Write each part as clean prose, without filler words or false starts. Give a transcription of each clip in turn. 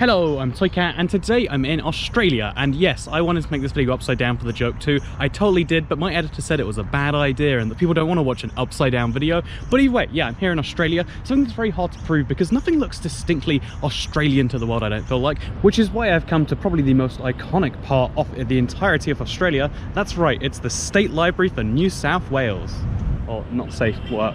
Hello, I'm Toycat, and today I'm in Australia. And yes, I wanted to make this video upside down for the joke too. I totally did, but my editor said it was a bad idea and that people don't want to watch an upside down video. But either way, yeah, I'm here in Australia, something that's very hard to prove because nothing looks distinctly Australian to the world, I don't feel like, which is why I've come to probably the most iconic part of the entirety of Australia. That's right, it's the State Library for New South Wales. Or not safe work.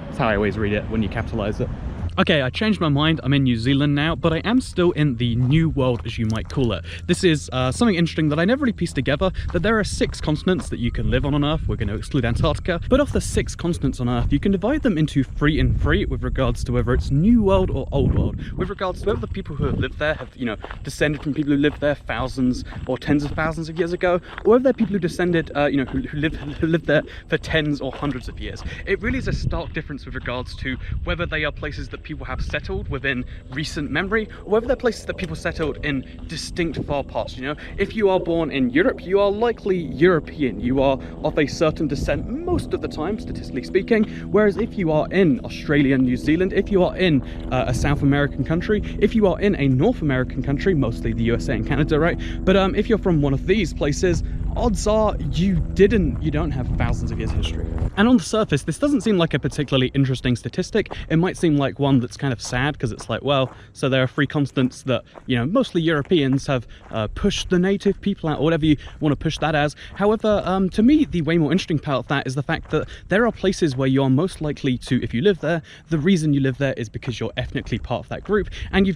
That's how I always read it when you capitalise it. Okay, I changed my mind. I'm in New Zealand now, but I am still in the New World, as you might call it. This is something interesting that I never really pieced together, that there are 6 continents that you can live on Earth. We're going to exclude Antarctica. But of the 6 continents on Earth, you can divide them into 3 and 3 with regards to whether it's New World or Old World. With regards to whether the people who have lived there have, descended from people who lived there thousands or tens of thousands of years ago, or whether they're people who descended, who lived there for tens or hundreds of years. It really is a stark difference with regards to whether they are places that people have settled within recent memory, or whether they're places that people settled in distinct far past. If you are born in Europe, you are likely European. You are of a certain descent most of the time, statistically speaking, whereas if you are in Australia and New Zealand, if you are in a South American country, if you are in a North American country, mostly the USA and Canada, right? But if you're from one of these places, odds are you don't have thousands of years history. And on the surface, this doesn't seem like a particularly interesting statistic. It might seem like one that's kind of sad, because it's like, well, so there are 3 continents that, mostly Europeans have pushed the native people out, or whatever you want to push that as. However, to me, the way more interesting part of that is the fact that there are places where you are most likely to, if you live there, the reason you live there is because you're ethnically part of that group, and you're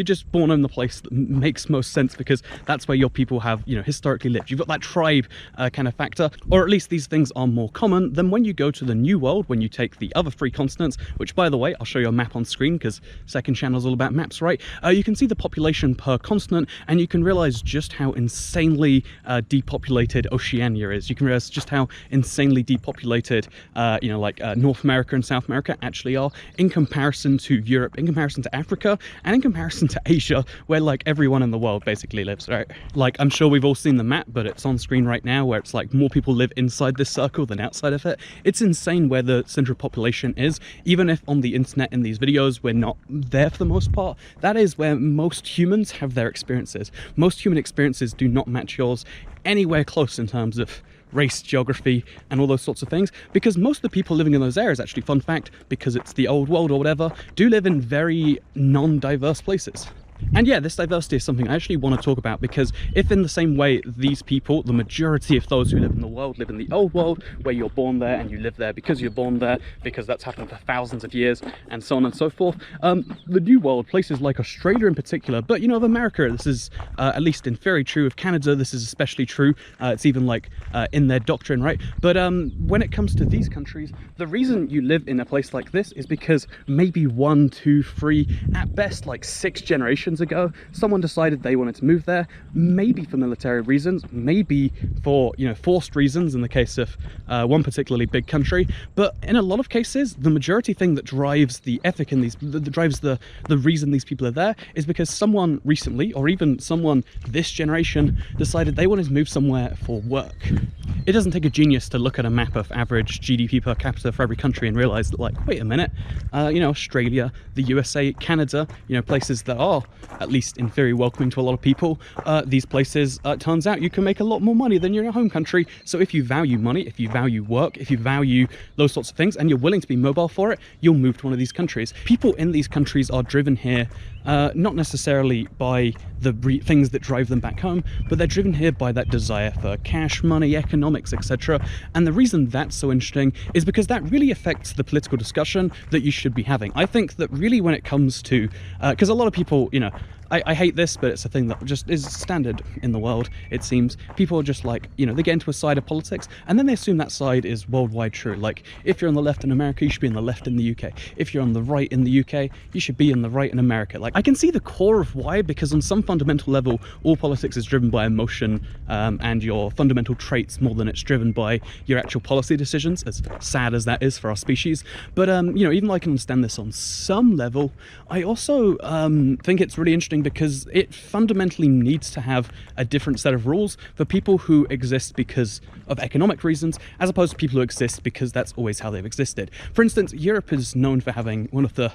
just born in the place that makes most sense because that's where your people have, historically lived. You've got that tribe kind of factor, or at least these things are more common than when you go to the New World, when you take the other 3 continents, which, by the way, I'll show you a map on screen because second channel is all about maps, right? You can see the population per continent, and you can realize just how insanely depopulated Oceania is. You can realize just how insanely depopulated North America and South America actually are in comparison to Europe, in comparison to Africa, and in comparison to Asia, where like everyone in the world basically lives, right? Like, I'm sure we've all seen the map, but it's on screen right now, where it's like more people live inside this circle than outside of it. It's insane where the central population is. Even if on the internet in these videos we're not there for the most part, that is where most humans have their experiences. Most human experiences do not match yours anywhere close in terms of race, geography, and all those sorts of things, because most of the people living in those areas, actually, fun fact, because it's the old world or whatever, do live in very non-diverse places. And yeah, this diversity is something I actually want to talk about, because if in the same way these people, the majority of those who live in the world, live in the old world, where you're born there and you live there because you're born there, because that's happened for thousands of years, and so on and so forth, the New World, places like Australia in particular, but of America, this is at least in theory true. Of Canada, this is especially true. It's even like in their doctrine, right? But when it comes to these countries, the reason you live in a place like this is because maybe 1, 2, 3, at best like 6 generations ago, someone decided they wanted to move there, maybe for military reasons, maybe for forced reasons in the case of one particularly big country. But in a lot of cases, the majority thing that drives the ethic in these, that drives the reason these people are there, is because someone recently, or even someone this generation, decided they wanted to move somewhere for work. It doesn't take a genius to look at a map of average GDP per capita for every country and realize that, like, wait a minute, Australia, the USA, Canada, places that are at least in theory welcoming to a lot of people, these places, turns out you can make a lot more money than your home country. So if you value money, if you value work, if you value those sorts of things, and you're willing to be mobile for it, you'll move to one of these countries. People in these countries are driven here not necessarily by the things that drive them back home, but they're driven here by that desire for cash, money, economics, etc. And the reason that's so interesting is because that really affects the political discussion that you should be having. I think that really when it comes to, because a lot of people, I hate this, but it's a thing that just is standard in the world, it seems. People are just like, they get into a side of politics, and then they assume that side is worldwide true. Like, if you're on the left in America, you should be on the left in the UK. If you're on the right in the UK, you should be on the right in America. Like, I can see the core of why, because on some fundamental level, all politics is driven by emotion and your fundamental traits more than it's driven by your actual policy decisions, as sad as that is for our species. But, even though I can understand this on some level, I also think it's really interesting because it fundamentally needs to have a different set of rules for people who exist because of economic reasons, as opposed to people who exist because that's always how they've existed. For instance, Europe is known for having one of the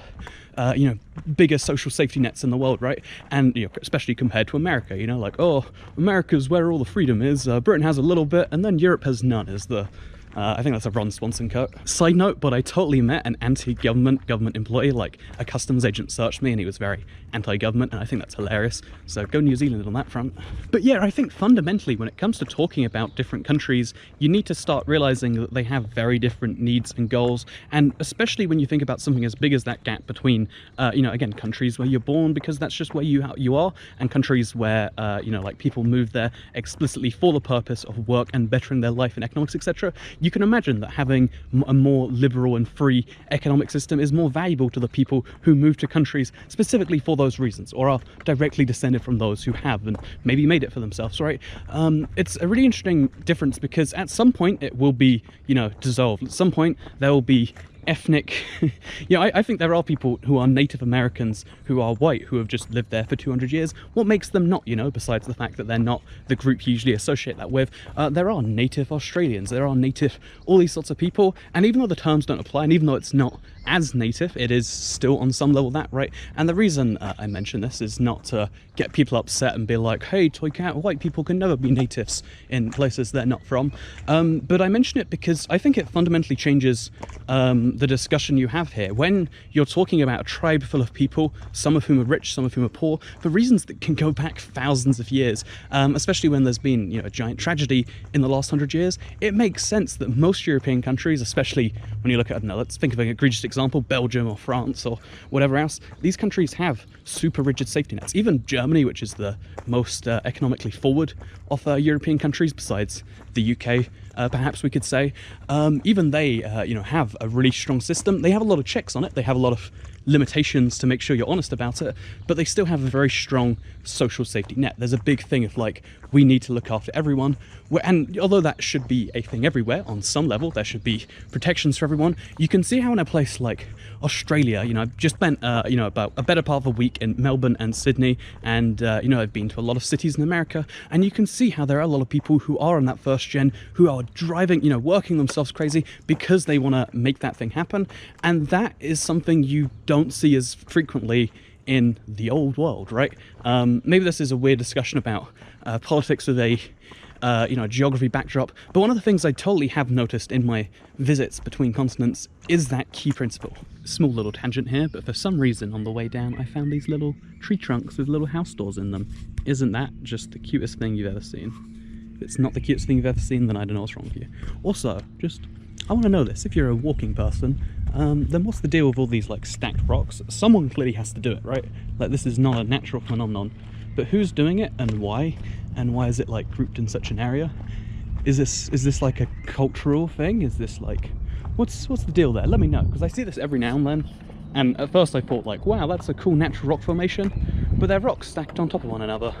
biggest social safety nets in the world, right? And especially compared to America, like, oh, America's where all the freedom is, Britain has a little bit, and then Europe has none, is the I think that's a Ron Swanson quote. Side note, but I totally met an anti-government employee, like a customs agent searched me and he was very anti-government, and I think that's hilarious. So go New Zealand on that front. But yeah, I think fundamentally when it comes to talking about different countries, you need to start realizing that they have very different needs and goals, and especially when you think about something as big as that gap between, again, countries where you're born because that's just where you are, and countries where, like people move there explicitly for the purpose of work and bettering their life and economics, etc. You can imagine that having a more liberal and free economic system is more valuable to the people who move to countries specifically for those reasons, or are directly descended from those who have and maybe made it for themselves, right? It's a really interesting difference because at some point it will be, dissolved. At some point there will be ethnic I think there are people who are Native Americans who are white who have just lived there for 200 years. What makes them not, besides the fact that they're not the group you usually associate that with? There are Native Australians, there are Native, all these sorts of people, and even though the terms don't apply, and even though it's not as Native, it is still on some level that, right? And the reason I mention this is not to get people upset and be like, hey, Toy Cat, white people can never be natives in places they're not from, but I mention it because I think it fundamentally changes the discussion you have here. When you're talking about a tribe full of people, some of whom are rich, some of whom are poor, for reasons that can go back thousands of years, especially when there's been a giant tragedy in the last 100 years, it makes sense that most European countries, especially when you look at, let's think of an egregious example, Belgium or France or whatever else, these countries have super rigid safety nets. Even Germany, which is the most economically forward of European countries besides the UK, perhaps we could say, even they have a really strong system. They have a lot of checks on it, they have a lot of limitations to make sure you're honest about it, but they still have a very strong social safety net. There's a big thing of like, we need to look after everyone, and although that should be a thing everywhere on some level, there should be protections for everyone. You can see how in a place like Australia, I've just spent about a better part of a week in Melbourne and Sydney, and I've been to a lot of cities in America, and you can see how there are a lot of people who are in that first gen who are driving, working themselves crazy because they want to make that thing happen, and that is something you don't see as frequently in the old world, right? Maybe this is a weird discussion about politics with a geography backdrop, but one of the things I totally have noticed in my visits between continents is that key principle. Small little tangent here, but for some reason on the way down I found these little tree trunks with little house doors in them. Isn't that just the cutest thing you've ever seen? If it's not the cutest thing you've ever seen, then I don't know what's wrong with you. Also, I want to know this, if you're a walking person, then what's the deal with all these like stacked rocks? Someone clearly has to do it, right? Like, this is not a natural phenomenon, but who's doing it and why? And why is it like grouped in such an area? Is this like a cultural thing? Is this like, what's the deal there? Let me know, because I see this every now and then, and at first I thought like, wow, that's a cool natural rock formation, but they're rocks stacked on top of one another.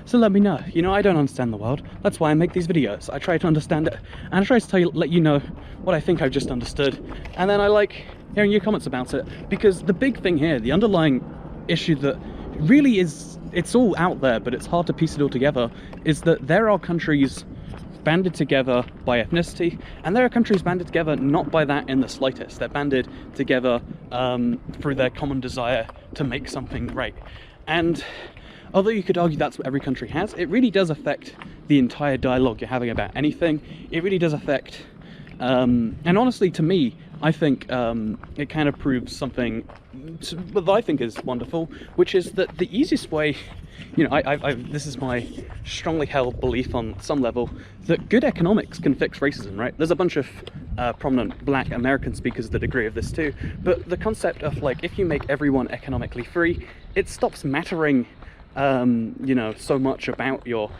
So let me know. I don't understand the world. That's why I make these videos. I try to understand it, and I try to let you know what I think I've just understood, and then I like hearing your comments about it, because the big thing here, the underlying issue that really is, it's all out there but it's hard to piece it all together, is that there are countries banded together by ethnicity, and there are countries banded together not by that in the slightest. They're banded together through their common desire to make something great. And although you could argue that's what every country has, it really does affect the entire dialogue you're having about anything. It really does affect, and honestly to me, I think it kind of proves something that I think is wonderful, which is that the easiest way, this is my strongly held belief on some level, that good economics can fix racism, right? There's a bunch of prominent black American speakers that agree with this too, but the concept of like, if you make everyone economically free, it stops mattering so much about your,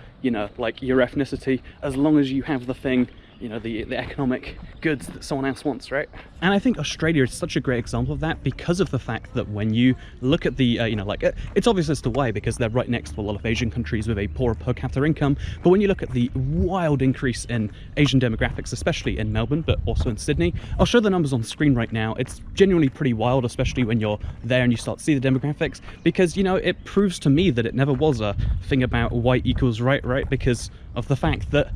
like your ethnicity, as long as you have the thing, you know, the economic goods that someone else wants, right? And I think Australia is such a great example of that because of the fact that when you look at the, you know, like, it's obvious as to why, because they're right next to a lot of Asian countries with a poor per capita income. But when you look at the wild increase in Asian demographics, especially in Melbourne, but also in Sydney, I'll show the numbers on screen right now. It's genuinely pretty wild, especially when you're there and you start to see the demographics, because, you know, it proves to me that it never was a thing about white equals right, because of the fact that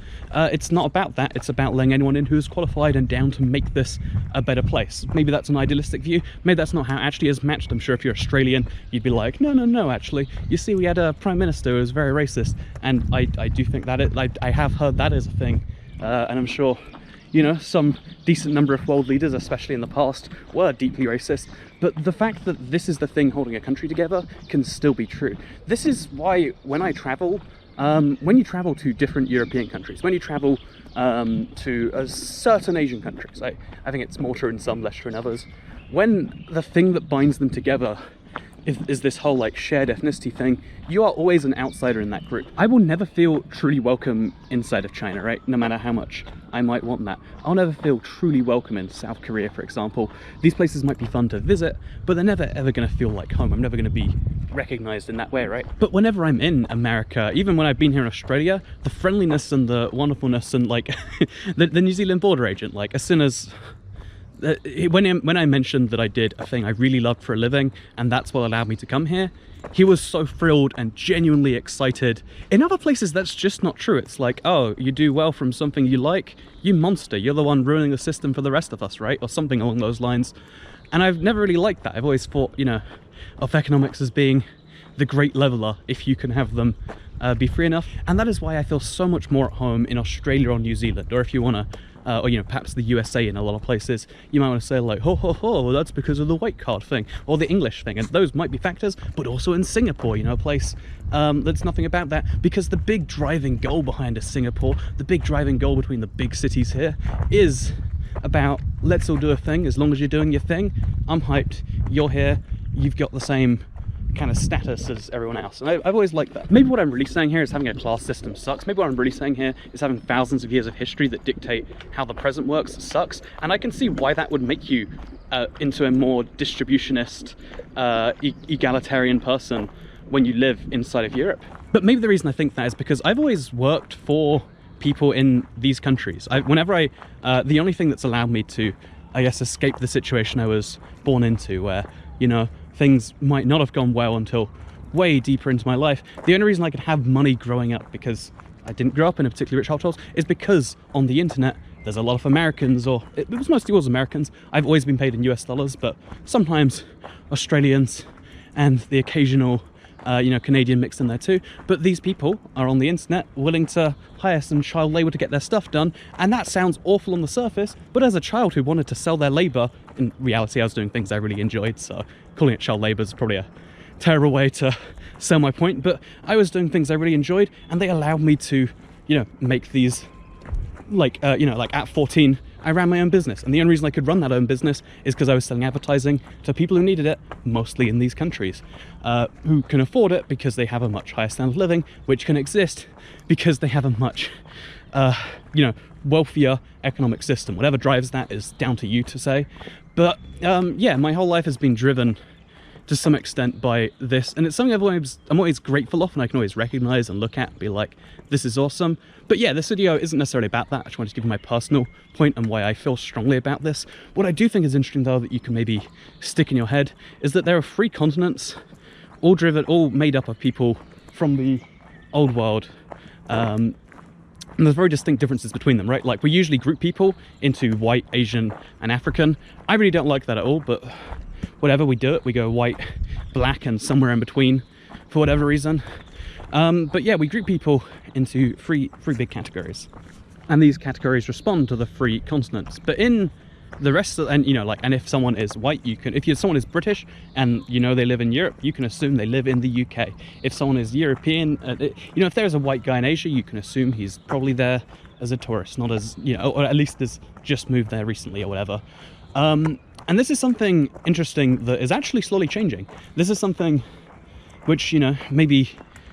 it's not about that. It's about letting anyone in who's qualified and down to make this a better place. Maybe that's an idealistic view. Maybe that's not how it actually is matched. I'm sure if you're Australian, you'd be like, no, actually, you see, we had a prime minister who was very racist. And I do think that I have heard that is a thing. And I'm sure, you know, some decent number of world leaders, especially in the past, were deeply racist. But the fact that this is the thing holding a country together can still be true. This is why when I travel, when you travel to different European countries, when you travel to certain Asian countries, I think it's more true in some, less true in others, when the thing that binds them together is this whole like shared ethnicity thing, you are always an outsider in that group. I will never feel truly welcome inside of China, right? No matter how much I might want that. I'll never feel truly welcome in South Korea, for example. These places might be fun to visit, but they're never ever going to feel like home. I'm never going to be recognized in that way, right? But whenever I'm in America, even when I've been here in Australia, the friendliness and the wonderfulness and like the New Zealand border agent, like as soon as when I mentioned that I did a thing I really loved for a living and that's what allowed me to come here, he was so thrilled and genuinely excited. In other places that's just not true. It's like, oh, you do well from something you like, you monster, you're the one ruining the system for the rest of us, right? Or something along those lines. And I've never really liked that. I've always thought, you know, of economics as being the great leveler if you can have them be free enough. And that is why I feel so much more at home in Australia or New Zealand, or if you want to or, you know, perhaps the USA in a lot of places, you might want to say like, well, that's because of the white card thing, or the English thing, and those might be factors, but also in Singapore, you know, a place that's nothing about that, because the big driving goal behind Singapore, the big driving goal between the big cities here is about, let's all do a thing, as long as you're doing your thing, I'm hyped, you're here, you've got the same kind of status as everyone else. And I've always liked that. Maybe what I'm really saying here is having a class system sucks. Maybe what I'm really saying here is having thousands of years of history that dictate how the present works sucks. And I can see why that would make you into a more distributionist, egalitarian person when you live inside of Europe. But maybe the reason I think that is because I've always worked for people in these countries. The only thing that's allowed me to, I guess, escape the situation I was born into, where, you know, things might not have gone well until way deeper into my life. The only reason I could have money growing up, because I didn't grow up in a particularly rich household, is because on the internet there's a lot of Americans, or it was mostly always Americans. I've always been paid in US dollars, but sometimes Australians and the occasional you know, Canadian mixed in there too. But these people are on the internet willing to hire some child labor to get their stuff done, and that sounds awful on the surface, but as a child who wanted to sell their labor, in reality I was doing things I really enjoyed, so calling it child labor is probably a terrible way to sell my point, but I was doing things I really enjoyed, and they allowed me to, you know, make these, like, you know, like at 14, I ran my own business, and the only reason I could run that own business is because I was selling advertising to people who needed it, mostly in these countries, who can afford it because they have a much higher standard of living, which can exist because they have a much, you know, wealthier economic system. Whatever drives that is down to you to say. But yeah, my whole life has been driven to some extent by this, and it's something I'm always grateful of, and I can always recognize and look at and be like, this is awesome. But yeah, this video isn't necessarily about that. I just wanted to give you my personal point and why I feel strongly about this. What I do think is interesting, though, that you can maybe stick in your head, is that there are 3 continents, all made up of people from the old world, and there's very distinct differences between them, right? Like, we usually group people into white, Asian, and African. I really don't like that at all, but whatever, we do it. We go white, black, and somewhere in between for whatever reason. But yeah, we group people into three big categories, and these categories respond to the 3 continents. But in the rest of, and you know, like, and if someone is white, you can, if someone is British and you know they live in Europe, you can assume they live in the UK. If someone is European, you know, if there's a white guy in Asia, you can assume he's probably there as a tourist, not as, you know, or at least has just moved there recently or whatever. And this is something interesting that is actually slowly changing. This is something which, you know, maybe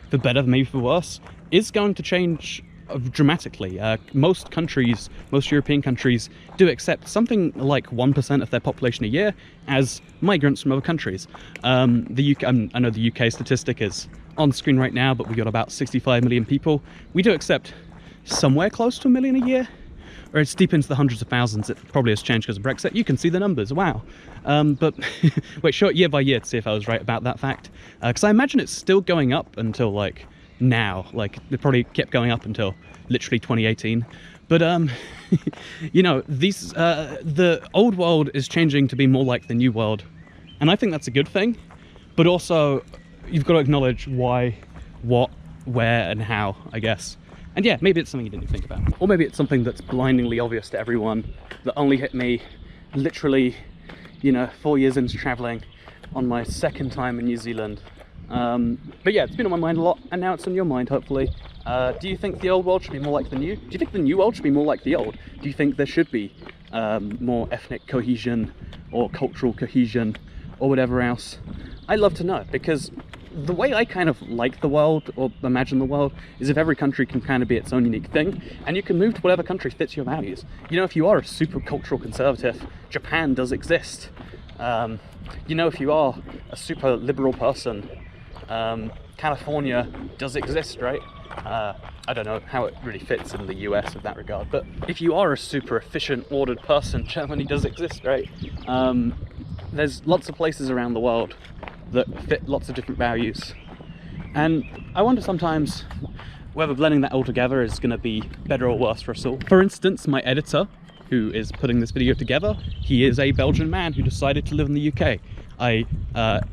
for better, maybe for worse, is going to change dramatically. Most countries, most European countries, do accept something like 1% of their population a year as migrants from other countries. The UK, I know the UK statistic is on screen right now, but we got about 65 million people. We do accept somewhere close to 1 million a year, or it's deep into the hundreds of thousands. It probably has changed because of Brexit. You can see the numbers, wow. But wait, sure, year by year to see if I was right about that fact, because I imagine it's still going up until like now. Like it probably kept going up until literally 2018. But you know, these the old world is changing to be more like the new world, and I think that's a good thing. But also, you've got to acknowledge why, what, where, and how, I guess. And yeah, maybe it's something you didn't think about. Or maybe it's something that's blindingly obvious to everyone that only hit me literally, you know, 4 years into traveling on my second time in New Zealand. But yeah, it's been on my mind a lot, and now it's on your mind, hopefully. Do you think the old world should be more like the new? Do you think the new world should be more like the old? Do you think there should be more ethnic cohesion or cultural cohesion or whatever else? I'd love to know, because the way I kind of like the world, or imagine the world, is if every country can kind of be its own unique thing, and you can move to whatever country fits your values. You know, if you are a super cultural conservative, Japan does exist. You know, if you are a super liberal person, California does exist, right? I don't know how it really fits in the US in that regard, but if you are a super efficient, ordered person, Germany does exist, right? There's lots of places around the world that fit lots of different values, and I wonder sometimes whether blending that all together is going to be better or worse for us all. For instance, my editor, who is putting this video together, he is a Belgian man who decided to live in the UK.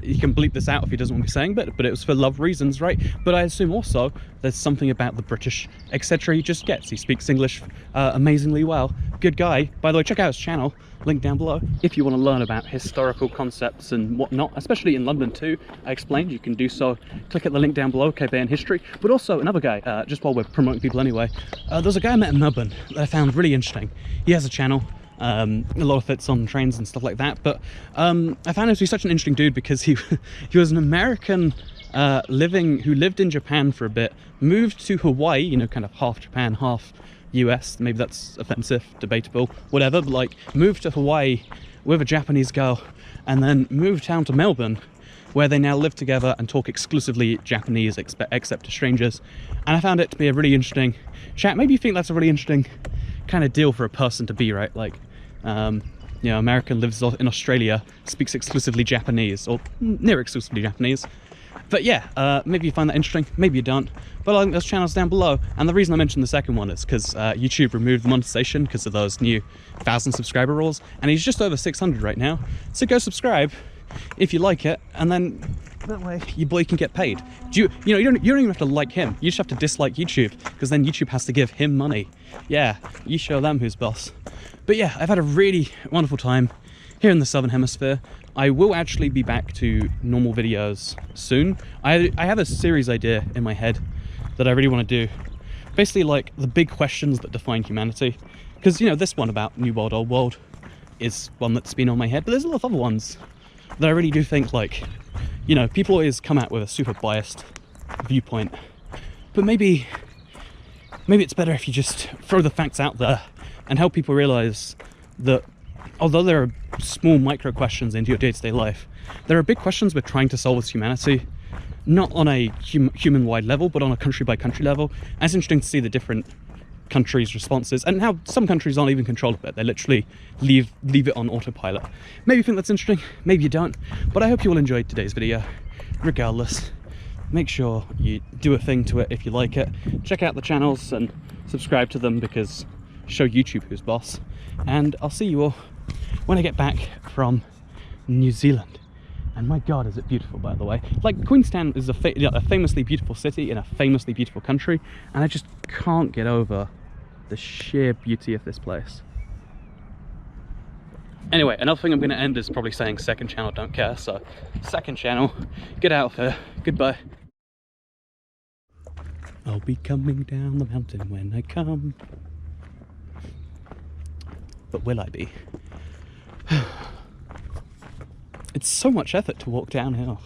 He can bleep this out if he doesn't want me saying, but it was for love reasons, right? But I assume also there's something about the British etc. he just gets. He speaks English amazingly well. Good guy. By the way, check out his channel, link down below, if you want to learn about historical concepts and whatnot, especially in London too. I explained you can do so. Click at the link down below, KBN History. But also another guy, just while we're promoting people anyway, there's a guy I met in Melbourne that I found really interesting. He has a channel. A lot of it's on trains and stuff like that, but I found him to be such an interesting dude because he was an American who lived in Japan for a bit, moved to Hawaii, you know, kind of half Japan, half US, maybe that's offensive, debatable, whatever, but like moved to Hawaii with a Japanese girl and then moved down to Melbourne, where they now live together and talk exclusively Japanese except to strangers. And I found it to be a really interesting chat. Maybe you think that's a really interesting kind of deal for a person to be, right? Like, you know, American lives in Australia, speaks exclusively Japanese, or near exclusively Japanese. But yeah, maybe you find that interesting, maybe you don't. But I think there's channels down below. And the reason I mentioned the second one is because YouTube removed the monetization because of those new 1,000 subscriber rules. And he's just over 600 right now. So go subscribe if you like it, and then that way your boy can get paid. You know, you don't even have to like him. You just have to dislike YouTube, because then YouTube has to give him money. Yeah, you show them who's boss. But yeah, I've had a really wonderful time here in the Southern Hemisphere. I will actually be back to normal videos soon. I have a series idea in my head that I really want to do. Basically, like the big questions that define humanity. Because, you know, this one about New World, Old World is one that's been on my head, but there's a lot of other ones that I really do think, like, you know, people always come out with a super biased viewpoint, but maybe it's better if you just throw the facts out there and help people realize that although there are small micro questions into your day-to-day life, there are big questions we're trying to solve as humanity, not on a human-wide level, but on a country-by-country level. And it's interesting to see the different countries' responses and how some countries aren't even controlled of it. They literally leave it on autopilot. Maybe you think that's interesting, maybe you don't, but I hope you all enjoyed today's video. Regardless, make sure you do a thing to it if you like it. Check out the channels and subscribe to them, because show YouTube who's boss. And I'll see you all when I get back from New Zealand. And my god, is it beautiful, by the way. Like, Queenstown is a famously beautiful city in a famously beautiful country, and I just can't get over the sheer beauty of this place. Anyway, another thing I'm going to end is probably saying second channel don't care, so second channel, get out of here, goodbye. I'll be coming down the mountain when I come. But will I be? It's so much effort to walk downhill.